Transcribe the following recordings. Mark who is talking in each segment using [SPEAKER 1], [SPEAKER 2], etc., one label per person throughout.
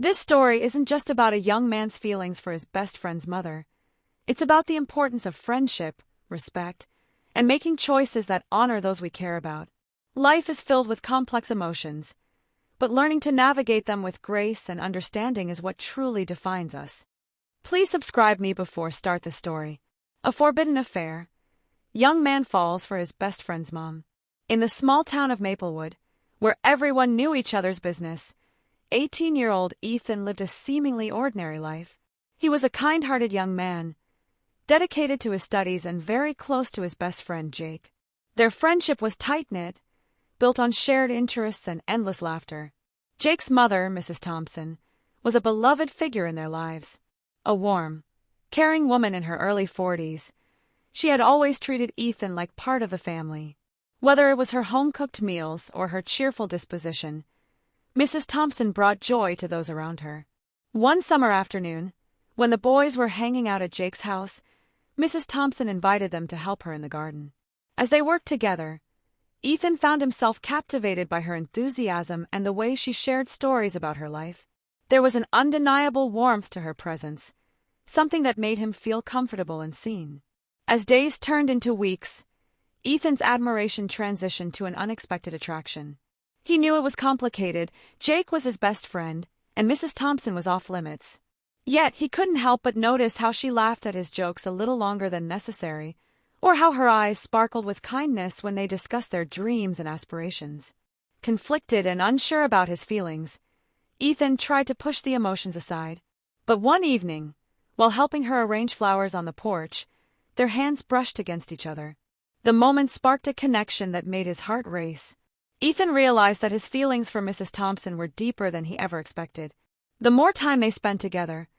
[SPEAKER 1] This story isn't just about a young man's feelings for his best friend's mother. It's about the importance of friendship, respect, and making choices that honor those we care about. Life is filled with complex emotions, but learning to navigate them with grace and understanding is what truly defines us. Please subscribe me before start the story. A forbidden affair. Young man falls for his best friend's mom. In the small town of Maplewood, where everyone knew each other's business, 18-year-old Ethan lived a seemingly ordinary life. He was a kind-hearted young man, dedicated to his studies and very close to his best friend Jake. Their friendship was tight-knit, built on shared interests and endless laughter. Jake's mother, Mrs. Thompson, was a beloved figure in their lives. A warm, caring woman in her early 40s, she had always treated Ethan like part of the family. Whether it was her home-cooked meals or her cheerful disposition, Mrs. Thompson brought joy to those around her. One summer afternoon, when the boys were hanging out at Jake's house, Mrs. Thompson invited them to help her in the garden. As they worked together, Ethan found himself captivated by her enthusiasm and the way she shared stories about her life. There was an undeniable warmth to her presence, something that made him feel comfortable and seen. As days turned into weeks, Ethan's admiration transitioned to an unexpected attraction. He knew it was complicated. Jake was his best friend, and Mrs. Thompson was off-limits. Yet he couldn't help but notice how she laughed at his jokes a little longer than necessary, or how her eyes sparkled with kindness when they discussed their dreams and aspirations. Conflicted and unsure about his feelings, Ethan tried to push the emotions aside. But one evening, while helping her arrange flowers on the porch, their hands brushed against each other. The moment sparked a connection that made his heart race. Ethan realized that his feelings for Mrs. Thompson were deeper than he ever expected. The more time they spent together,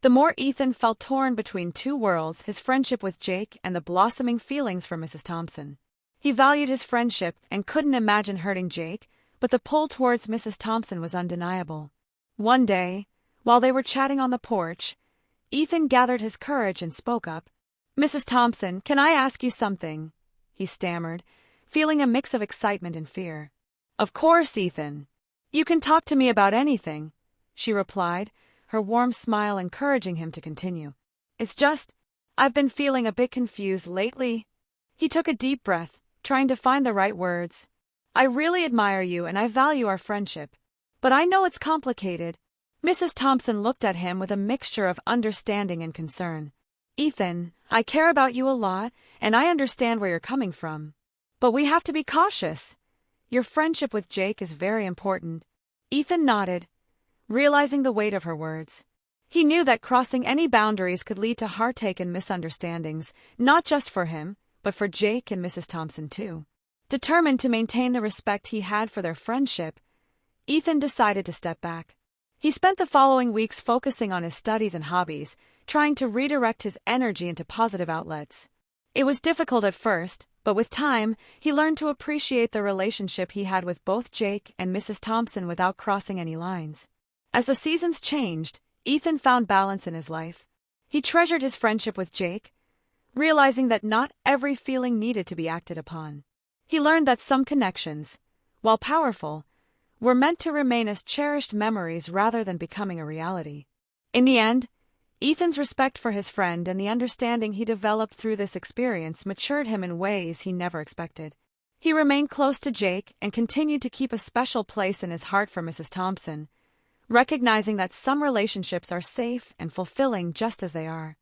[SPEAKER 1] the more Ethan felt torn between two worlds, his friendship with Jake and the blossoming feelings for Mrs. Thompson. He valued his friendship and couldn't imagine hurting Jake, but the pull towards Mrs. Thompson was undeniable. One day, while they were chatting on the porch, Ethan gathered his courage and spoke up. "Mrs. Thompson, can I ask you something?" he stammered, feeling a mix of excitement and fear. "Of course, Ethan. You can talk to me about anything," she replied, her warm smile encouraging him to continue. "It's just, I've been feeling a bit confused lately." He took a deep breath, trying to find the right words. "I really admire you and I value our friendship, but I know it's complicated." Mrs. Thompson looked at him with a mixture of understanding and concern. "Ethan, I care about you a lot, and I understand where you're coming from. But we have to be cautious. Your friendship with Jake is very important." Ethan nodded, realizing the weight of her words. He knew that crossing any boundaries could lead to heartache and misunderstandings, not just for him, but for Jake and Mrs. Thompson too. Determined to maintain the respect he had for their friendship, Ethan decided to step back. He spent the following weeks focusing on his studies and hobbies, trying to redirect his energy into positive outlets. It was difficult at first, but with time, he learned to appreciate the relationship he had with both Jake and Mrs. Thompson without crossing any lines. As the seasons changed, Ethan found balance in his life. He treasured his friendship with Jake, realizing that not every feeling needed to be acted upon. He learned that some connections, while powerful, were meant to remain as cherished memories rather than becoming a reality. In the end, Ethan's respect for his friend and the understanding he developed through this experience matured him in ways he never expected. He remained close to Jake and continued to keep a special place in his heart for Mrs. Thompson, recognizing that some relationships are safe and fulfilling just as they are.